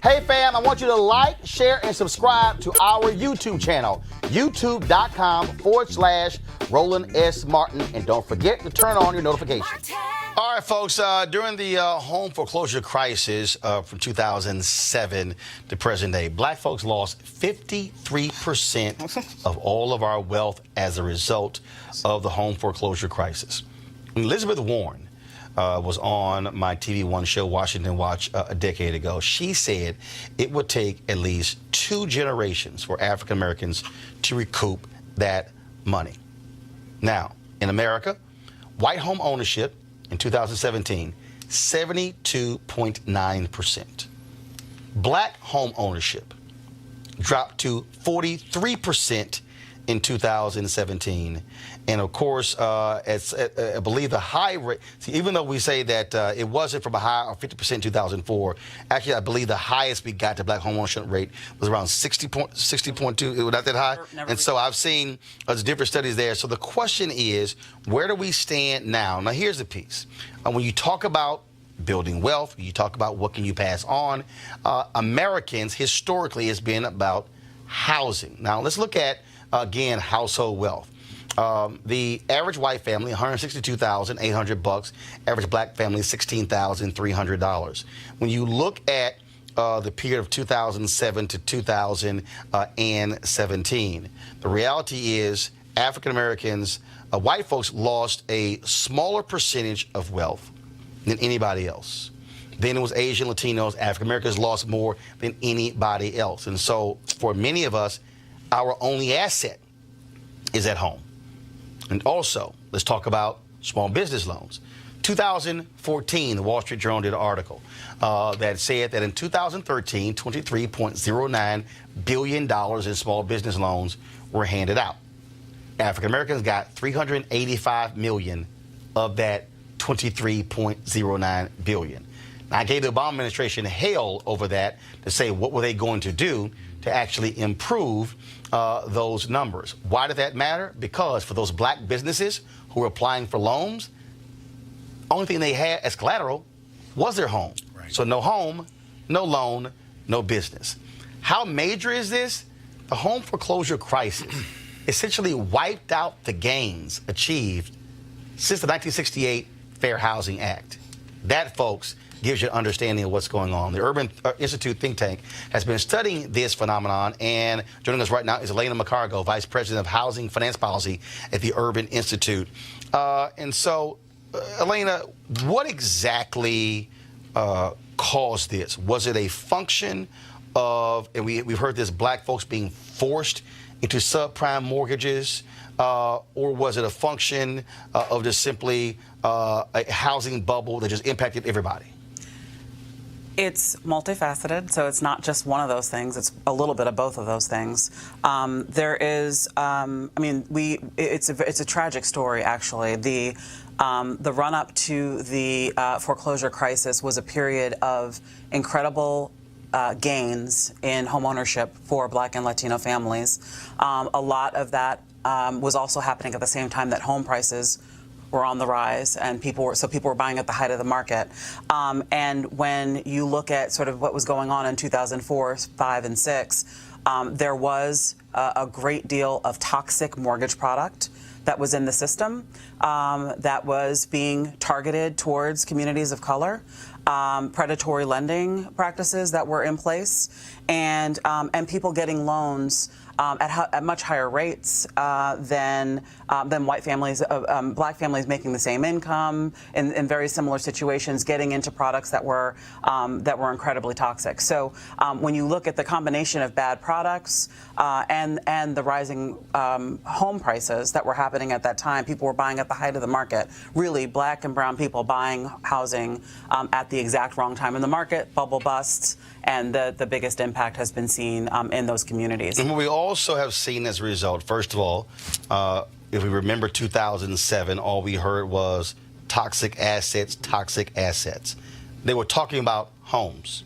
Hey fam, I want you to like, share, and subscribe to our YouTube channel, youtube.com/Roland S. Martin. And don't forget to turn on your notifications. All right, folks, during the home foreclosure crisis from 2007 to present day, black folks lost 53% of all of our wealth as a result of the home foreclosure crisis. Elizabeth Warren was on my TV One show, Washington Watch, a decade ago. She said it would take at least 2 generations for African Americans to recoup that money. Now, in America, white home ownership in 2017, 72.9%. Black home ownership dropped to 43% in 2017. And of course, I believe the high rate, even though we say that it wasn't from a high of 50% in 2004, actually, I believe the highest we got to black home ownership rate was around 60.2. It was not that high. And so I've seen different studies there. So the question is, where do we stand now? Now, here's the piece. When you talk about building wealth, you talk about what can you pass on, Americans historically has been about housing. Now, let's look at, again, household wealth. The average white family, $162,800. Average black family, $16,300. When you look at the period of 2007 to 2017, the reality is African Americans, white folks lost a smaller percentage of wealth than anybody else. Then it was Asian, Latinos, African Americans lost more than anybody else. And so for many of us, our only asset is at home. And also, let's talk about small business loans. 2014, the Wall Street Journal did an article that said that in 2013, $23.09 billion in small business loans were handed out. African Americans got $385 million of that $23.09 billion. Now, I gave the Obama administration hell over that to say what were they going to do to actually improve those numbers. Why did that matter? Because for those black businesses who were applying for loans, only thing they had as collateral was their home. Right. So no home, no loan, no business. How major is this? The home foreclosure crisis essentially wiped out the gains achieved since the 1968 Fair Housing Act. That, folks, gives you an understanding of what's going on. The Urban Institute think tank has been studying this phenomenon, and joining us right now is Alanna McCargo, Vice President of Housing Finance Policy at the Urban Institute. And so, Alanna, what exactly caused this? Was it a function of, and we've heard this, black folks being forced into subprime mortgages, or was it a function of just simply a housing bubble that just impacted everybody? It's multifaceted, so it's not just one of those things. It's a little bit of both of those things. There is, I mean, it's a tragic story, actually. The run-up to the foreclosure crisis was a period of incredible gains in homeownership for Black and Latino families. A lot of that was also happening at the same time that home prices were on the rise, and people were buying at the height of the market. And when you look at sort of what was going on in 2004, 5, and 6, there was a great deal of toxic mortgage product that was in the system that was being targeted towards communities of color. Predatory lending practices that were in place, and people getting loans at much higher rates than white families, black families making the same income in very similar situations, getting into products that were incredibly toxic. So when you look at the combination of bad products and the rising home prices that were happening at that time, people were buying at the height of the market. Really, black and brown people buying housing at the exact wrong time in the market, bubble busts, and the biggest impact has been seen in those communities. And what we also have seen as a result, first of all, if we remember 2007, all we heard was toxic assets, toxic assets. They were talking about homes.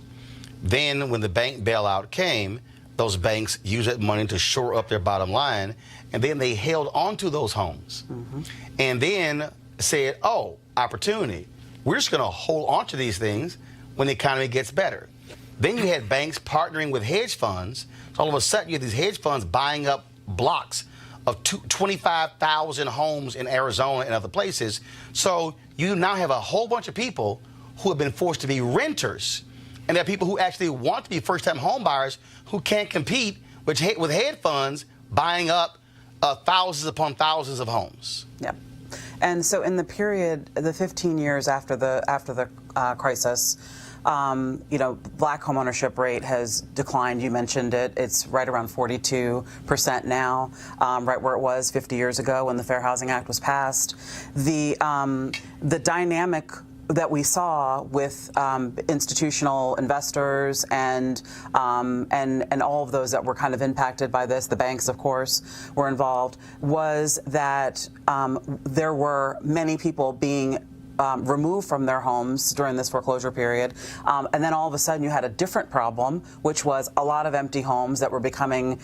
Then when the bank bailout came, those banks used that money to shore up their bottom line, and then they held onto those homes. Mm-hmm. And then said, oh, opportunity. We're just going to hold on to these things when the economy gets better. Then you had banks partnering with hedge funds. So all of a sudden, you had these hedge funds buying up blocks of 25,000 homes in Arizona and other places. So you now have a whole bunch of people who have been forced to be renters. And there are people who actually want to be first-time home buyers who can't compete with hedge funds buying up thousands upon thousands of homes. Yeah. And so in the period, the 15 years after the crisis, black homeownership rate has declined. You mentioned it. It's right around 42% now, right where it was 50 years ago when the Fair Housing Act was passed. The dynamic that we saw with institutional investors and all of those that were kind of impacted by this, the banks, of course, were involved, was that there were many people being removed from their homes during this foreclosure period, and then all of a sudden you had a different problem, which was a lot of empty homes that were becoming,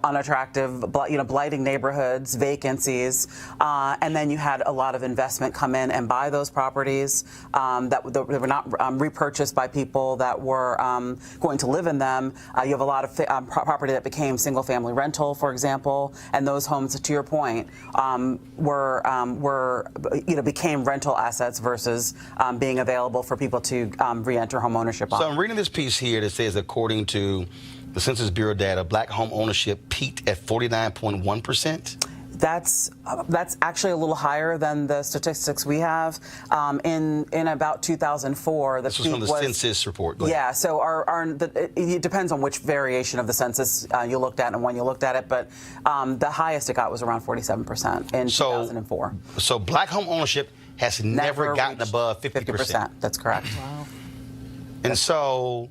unattractive, blighting neighborhoods, vacancies, and then you had a lot of investment come in and buy those properties that were not repurchased by people that were going to live in them. You have a lot of property that became single-family rental, for example, and those homes, to your point, became rental assets versus being available for people to re-enter home ownership on. So I'm reading this piece here that says, according to the Census Bureau data, black home ownership peaked at 49.1%. That's actually a little higher than the statistics we have. In about 2004, the this was from the census report. Yeah, so it depends on which variation of the census you looked at and when you looked at it, but the highest it got was around 47% in 2004. So black home ownership has never gotten above 50%. That's correct. Wow. And so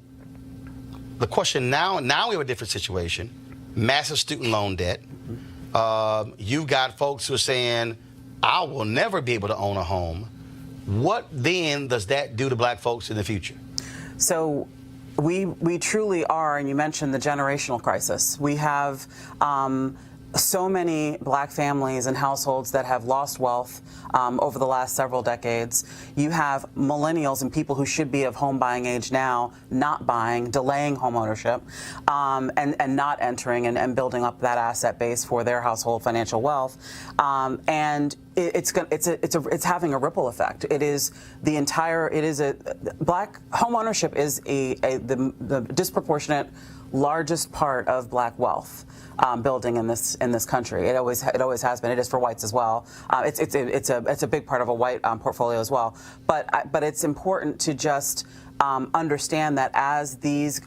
the question now we have a different situation, massive student loan debt. You've got folks who are saying, I will never be able to own a home. What then does that do to black folks in the future? So we truly are, and you mentioned the generational crisis. We have so many black families and households that have lost wealth over the last several decades. You have millennials and people who should be of home buying age now not buying, delaying home ownership, and not entering and building up that asset base for their household financial wealth. And it's having a ripple effect. Black home ownership is the disproportionate largest part of black wealth building in this country. It always has been. It is for whites as well. It's a big part of a white portfolio as well. But it's important to just understand that as these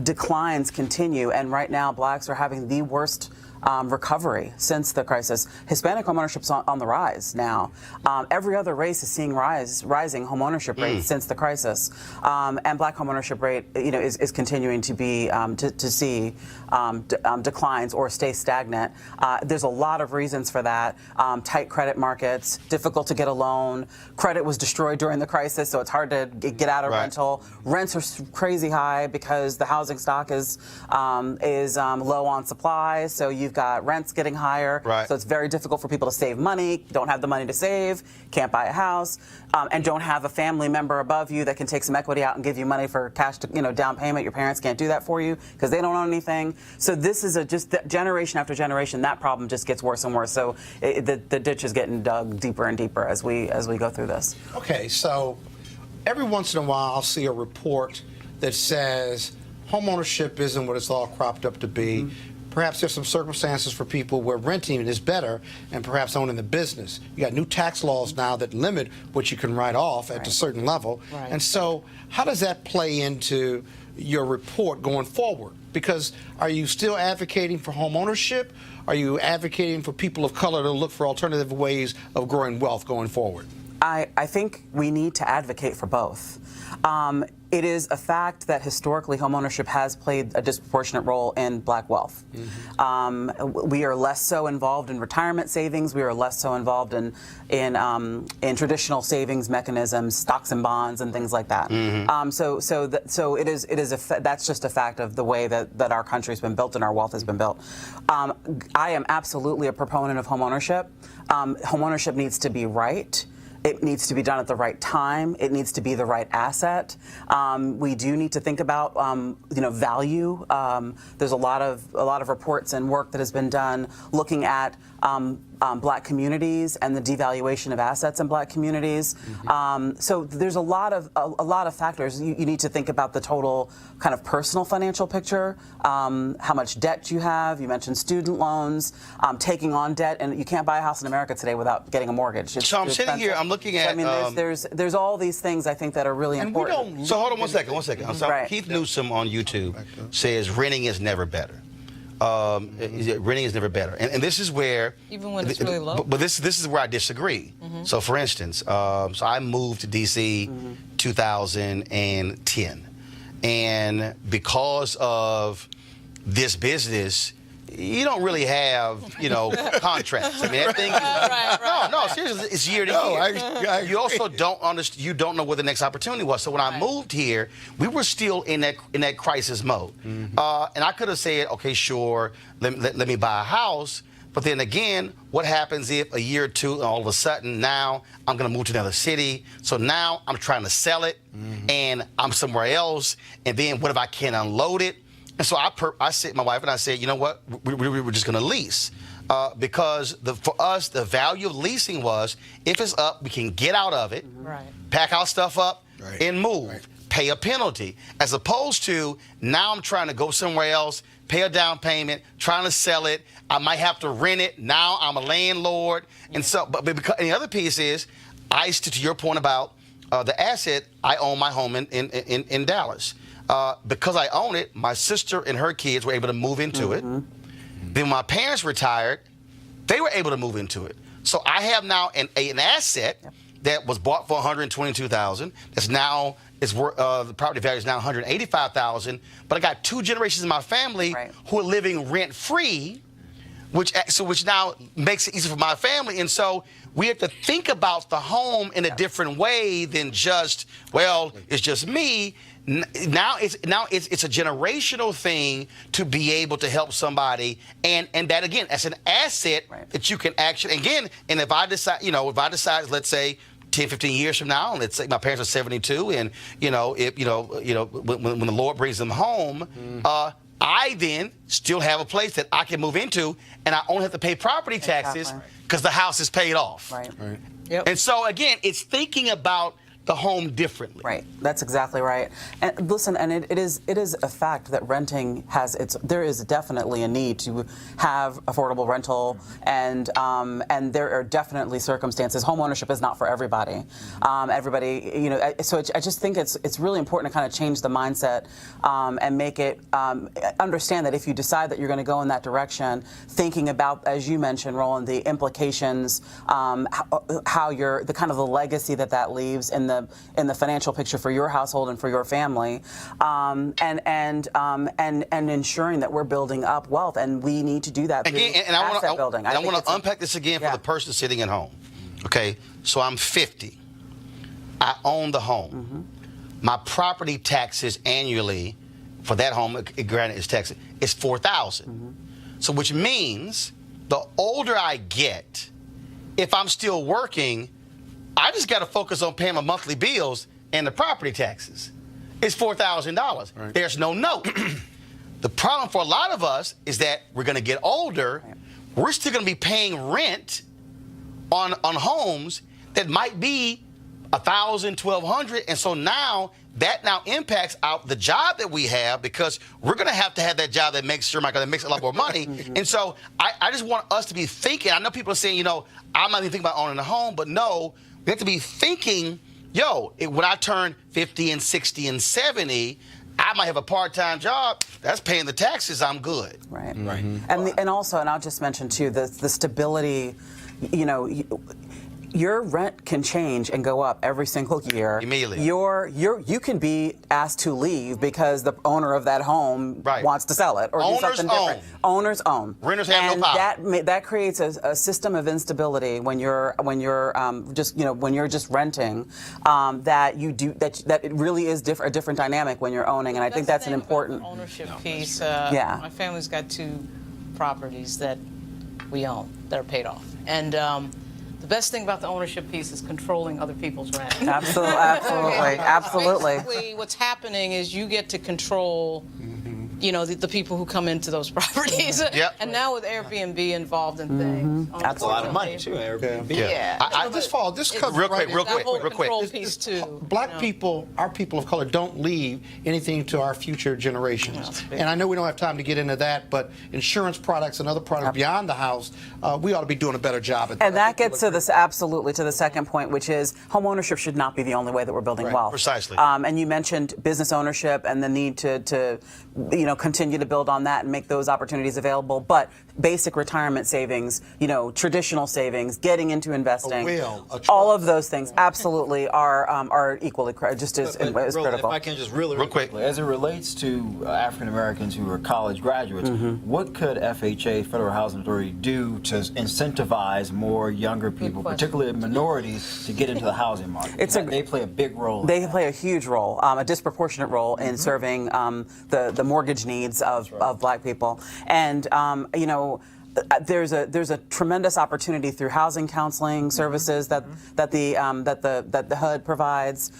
declines continue, and right now blacks are having the worst recovery since the crisis. Hispanic homeownership's on the rise now. Every other race is seeing rising homeownership rates since the crisis, and black homeownership rate, is continuing to be to see declines or stay stagnant. There's a lot of reasons for that. Tight credit markets, difficult to get a loan. Credit was destroyed during the crisis, so it's hard to get out of rental. Rents are crazy high because the housing stock is low on supply. So you've got rents getting higher, so it's very difficult for people to save money, don't have the money to save, can't buy a house, and don't have a family member above you that can take some equity out and give you money for cash to, down payment. Your parents can't do that for you because they don't own anything. So this is just generation after generation, that problem just gets worse and worse. So the ditch is getting dug deeper and deeper as we go through this. Okay, so every once in a while I'll see a report that says homeownership isn't what it's all cropped up to be. Perhaps there's some circumstances for people where renting is better and perhaps owning the business. You got new tax laws now that limit what you can write off at a certain level. And so how does that play into your report going forward? Because are you still advocating for home ownership? Are you advocating for people of color to look for alternative ways of growing wealth going forward? I think we need to advocate for both. It is a fact that historically homeownership has played a disproportionate role in black wealth. We are less so involved in retirement savings. We are less so involved in traditional savings mechanisms, stocks and bonds, and things like that. So it is that's just a fact of the way that our country's been built and our wealth has been built. I am absolutely a proponent of homeownership. Homeownership needs to be right. It needs to be done at the right time. It needs to be the right asset. We do need to think about, value. There's a lot of reports and work that has been done looking at Black communities and the devaluation of assets in Black communities. So there's a lot of factors. You need to think about the total kind of personal financial picture, how much debt you have. You mentioned student loans, taking on debt, and you can't buy a house in America today without getting a mortgage. So I'm sitting here, I'm looking at. So, I mean, there's all these things I think that are really important. So hold on one second. I'm sorry. Right. Keith Newsom on YouTube says renting is never better. Renting is never better, and this is where even when it's really low. But this is where I disagree. So for instance, so I moved to DC 2010, and because of this business, you don't really have, contracts. I mean, that thing. No, seriously, it's year to year. You also don't understand. You don't know what the next opportunity was. So when I moved here, we were still in that crisis mode, and I could have said, okay, sure, let me buy a house. But then again, what happens if a year or two, and all of a sudden now I'm going to move to another city? So now I'm trying to sell it, and I'm somewhere else. And then what if I can't unload it? And so I said, my wife and I said, you know what, we were just going to lease. Because for us, the value of leasing was, if it's up, we can get out of it, pack our stuff up, and move, pay a penalty. As opposed to, now I'm trying to go somewhere else, pay a down payment, trying to sell it. I might have to rent it. Now I'm a landlord. And so, but because, and the other piece is, to your point about the asset, I own my home in Dallas. Because I own it, my sister and her kids were able to move into it. Then when my parents retired, they were able to move into it. So I have now an asset that was bought for $122,000. That's now the property value is now $185,000. But I got 2 generations in my family who are living rent free, which now makes it easy for my family. And so we have to think about the home in a different way than just, well, it's just me. Now it's a generational thing to be able to help somebody, and that again, as an asset that you can actually, again, and if I decide, let's say 10, 15 years from now, let's say my parents are 72, and when the Lord brings them home, I then still have a place that I can move into, and I only have to pay property taxes because the house is paid off. Yep. And so again, it's thinking about the home differently. Right. That's exactly right. And listen, and it is a fact that renting there is definitely a need to have affordable rental, and there are definitely circumstances. Homeownership is not for everybody. So I just think it's really important to kind of change the mindset and make it understand that if you decide that you're going to go in that direction, thinking about, as you mentioned, Roland, the implications, how the kind of the legacy that leaves in the financial picture for your household and for your family, and ensuring that we're building up wealth, and we need to do that through asset building. I want to unpack this again for the person sitting at home. Okay, so I'm 50. I own the home. My property taxes annually for that home, granted, is taxed, is $4,000. So which means the older I get, if I'm still working, I just got to focus on paying my monthly bills and the property taxes. It's $4,000. There's no note. The problem for a lot of us is that we're going to get older. We're still going to be paying rent on homes that might be $1,000, $1,200, and so now that impacts the job that we have, because we're going to have that job that makes a lot more money. And so I just want us to be thinking. I know people are saying, I'm not even thinking about owning a home, but no. We have to be thinking, when I turn 50 and 60 and 70, I might have a part-time job. That's paying the taxes. I'm good. Right. And also, and I'll just mention too, the stability. Your rent can change and go up every single year. Immediately. You can be asked to leave because the owner of that home wants to sell it or do something different. Owners own. Renters have no power. And that creates a system of instability when you're just renting. That it really is a different dynamic when you're owning, and I think that's an important ownership piece. My family's got 2 properties that we own that are paid off, and the best thing about the ownership piece is controlling other people's rent. Absolutely, absolutely. Basically, what's happening is you get to control, you know, the people who come into those properties. Yep. And now with Airbnb involved in things, That's a lot of money too. Airbnb. Yeah. This covers real quick, real That quick, whole real quick. control piece too. Black people, our people of color, don't leave anything to our future generations. And I know we don't have time to get into that, but insurance products and other products beyond the house, we ought to be doing a better job at that. And that gets to this absolutely to the second point, which is homeownership should not be the only way that we're building wealth. Precisely. And you mentioned business ownership and the need to continue to build on that and make those opportunities available. But basic retirement savings, traditional savings, getting into investing, all of those things absolutely are equally just as Roland, critical. if I can just really quick, as it relates to African Americans who are college graduates, what could FHA, Federal Housing Authority, do to incentivize more younger people, particularly minorities, to get into the housing market? They play a big role. They play a huge role, a disproportionate role in serving the mortgage needs of Black people, and there's a tremendous opportunity through housing counseling services that the HUD provides,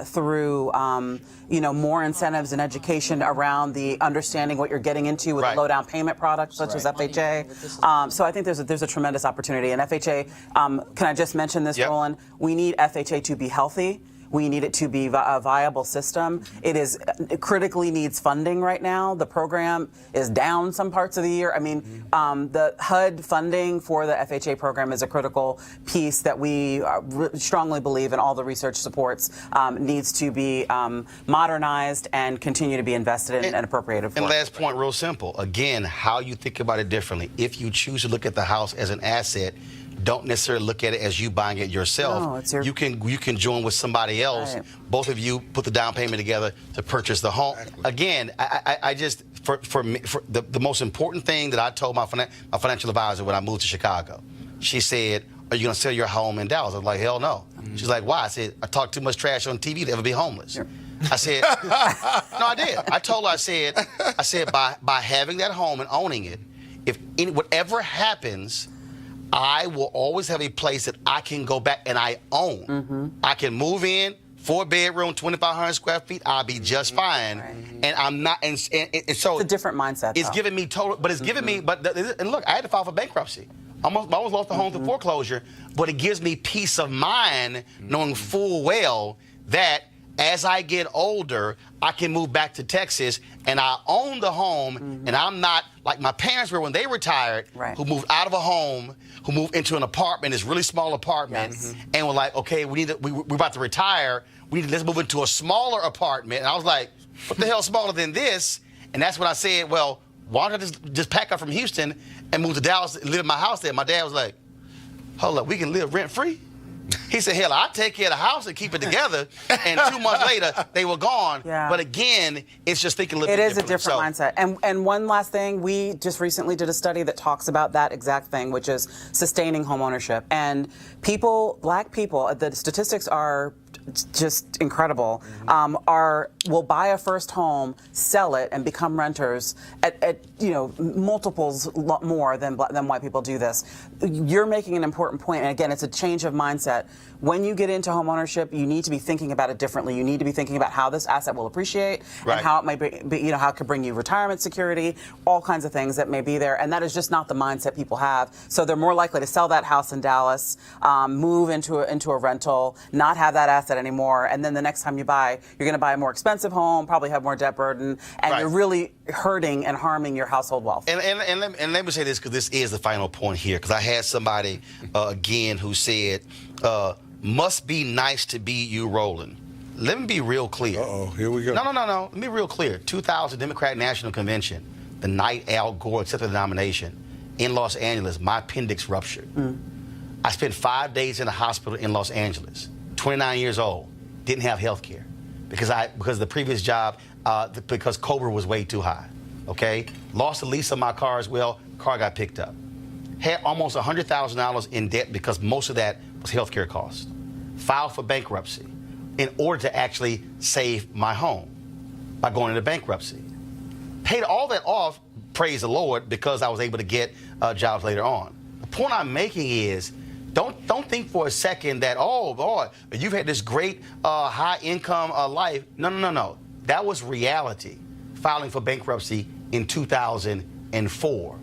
through more incentives and education around the understanding what you're getting into with low down payment products such as FHA. So I think there's a tremendous opportunity, and FHA. Can I just mention this, Roland? We need FHA to be healthy. We need it to be a viable system. It critically needs funding right now. The program is down some parts of the year. I mean, the HUD funding for the FHA program is a critical piece that we strongly believe, and all the research supports, needs to be modernized and continue to be invested in and appropriated for. And last point, real simple. Again, how you think about it differently. If you choose to look at the house as an asset, don't necessarily look at it as you buying it yourself. No, you can join with somebody else. Right. Both of you put the down payment together to purchase the home. Exactly. Again, I just for me, the most important thing that I told my financial advisor when I moved to Chicago, she said, "Are you going to sell your home in Dallas?" I was like, "Hell no." She's like, "Why?" I said, "I talk too much trash on TV to ever be homeless." Sure. I said, "No, I did." I told her, I said, by having that home and owning it, if whatever happens, I will always have a place that I can go back and I own. I can move in, 4-bedroom, 2,500 square feet. I'll be just fine. Right. And I'm not. And so it's a different mindset. It's giving me total, but it's giving me. And look, I had to file for bankruptcy. I almost lost the home through foreclosure. But it gives me peace of mind knowing full well that as I get older, I can move back to Texas and I own the home, and I'm not like my parents were when they retired, who moved out of a home, who moved into an apartment, this really small apartment, and were like, okay, we're about to retire. Let's move into a smaller apartment. And I was like, what the hell smaller than this? And that's when I said, well, why don't I just pack up from Houston and move to Dallas and live in my house there? My dad was like, hold up, we can live rent free? He said, hell, I'll take care of the house and keep it together. And 2 months later, they were gone. Yeah. But again, it's just thinking a little bit different. It is a different mindset. And one last thing, we just recently did a study that talks about that exact thing, which is sustaining homeownership. And Black people, the statistics are just incredible, will buy a first home, sell it, and become renters at multiples more than white people do this. You're making an important point, and again, it's a change of mindset. When you get into homeownership, you need to be thinking about it differently. You need to be thinking about how this asset will appreciate, and how it might be, how it could bring you retirement security, all kinds of things that may be there, and that is just not the mindset people have. So they're more likely to sell that house in Dallas, move into a rental, not have that asset anymore, and then the next time you buy, you're going to buy a more expensive home, probably have more debt burden, and you're really hurting and harming your household wealth. And let me say this, because this is the final point here, because I had somebody again who said, must be nice to be you, Roland. Let me be real clear. Uh-oh, here we go. No. Let me be real clear. 2000 Democratic National Convention, the night Al Gore accepted the nomination in Los Angeles, my appendix ruptured. I spent 5 days in the hospital in Los Angeles, 29 years old, didn't have health care because of the previous job, because COBRA was way too high, okay? Lost the lease of my car as well, car got picked up. Had almost $100,000 in debt because most of that was health care costs. Filed for bankruptcy in order to actually save my home by going into bankruptcy. Paid all that off, praise the Lord, because I was able to get jobs later on. The point I'm making is don't think for a second that, oh, boy, you've had this great high income life. No. That was reality, filing for bankruptcy in 2004,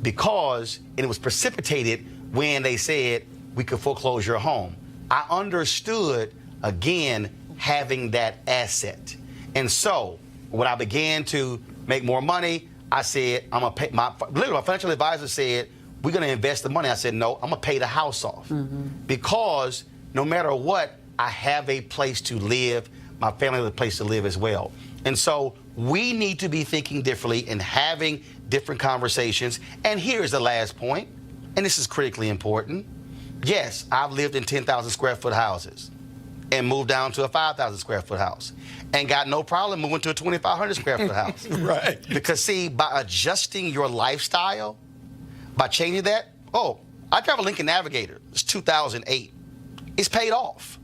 because it was precipitated when they said we could foreclose your home. I understood, again, having that asset. And so when I began to make more money, I said, I'm going to pay. My financial advisor said, we're going to invest the money. I said, no, I'm going to pay the house off. Because no matter what, I have a place to live. My family has a place to live as well. And so we need to be thinking differently and having different conversations. And here's the last point, and this is critically important. Yes, I've lived in 10,000 square foot houses and moved down to a 5,000 square foot house and got no problem moving to a 2,500 square foot house. Right. Because see, by adjusting your lifestyle, by changing that, I drive a Lincoln Navigator. It's 2008. It's paid off.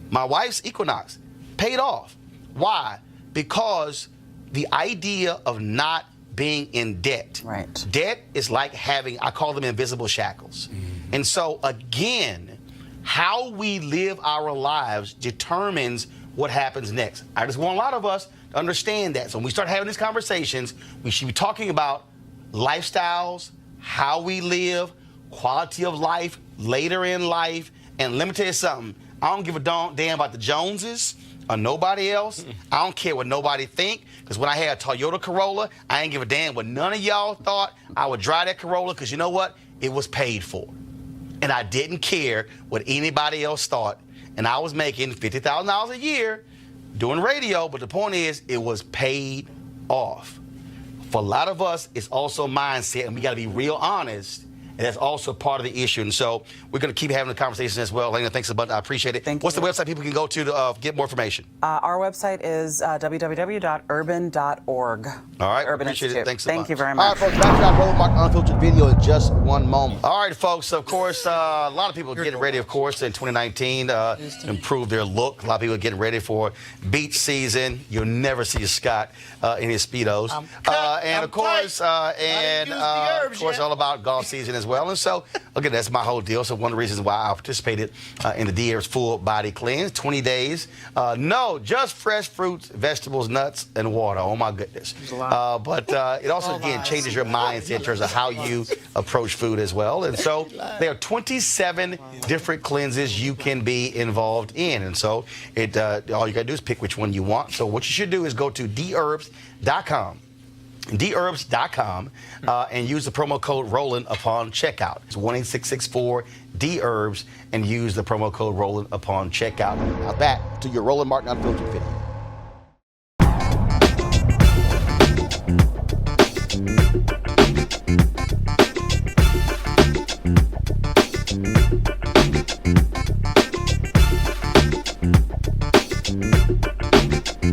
My wife's Equinox, paid off. Why? Because the idea of not being in debt. Right. Debt is like having, I call them invisible shackles. And so again, how we live our lives determines what happens next. I just want a lot of us to understand that. So when we start having these conversations, we should be talking about lifestyles, how we live, quality of life later in life. And let me tell you something, I don't give a damn about the Joneses or nobody else. I don't care what nobody think, because when I had a Toyota Corolla, I ain't give a damn what none of y'all thought. I would drive that Corolla because you know what? It was paid for. And I didn't care what anybody else thought. And I was making $50,000 a year doing radio, but the point is, it was paid off. For a lot of us, it's also mindset, and we got to be real honest. And that's also part of the issue. And so we're going to keep having the conversation as well. Elena, thanks a bunch. I appreciate it. Thank What's you. the website people can go to get more information? Our website is www.urban.org. All right. Urban Appreciate Institute. it. Thanks so Thank much. you very All much. right, folks. Back to our Roland Martin Unfiltered video in just one moment. All right, folks. Of course, a lot of people are getting ready, of course, in 2019 improve their look. A lot of people are getting ready for beach season. You'll never see Scott in his Speedos. And of course, all about golf season as well. And so, again, that's my whole deal. So one of the reasons why I participated in the D-Herbs full body cleanse, 20 days. No, just fresh fruits, vegetables, nuts, and water. Oh, my goodness. But it also, again, changes your mindset in terms of how you approach food as well. And so there are 27 different cleanses you can be involved in. And so all you got to do is pick which one you want. So what you should do is go to dherbs.com. dherbs.com and use the promo code Roland upon checkout. It's 18664-DHERBS and use the promo code Roland upon checkout. Now back to your Roland Martin Unfiltered video.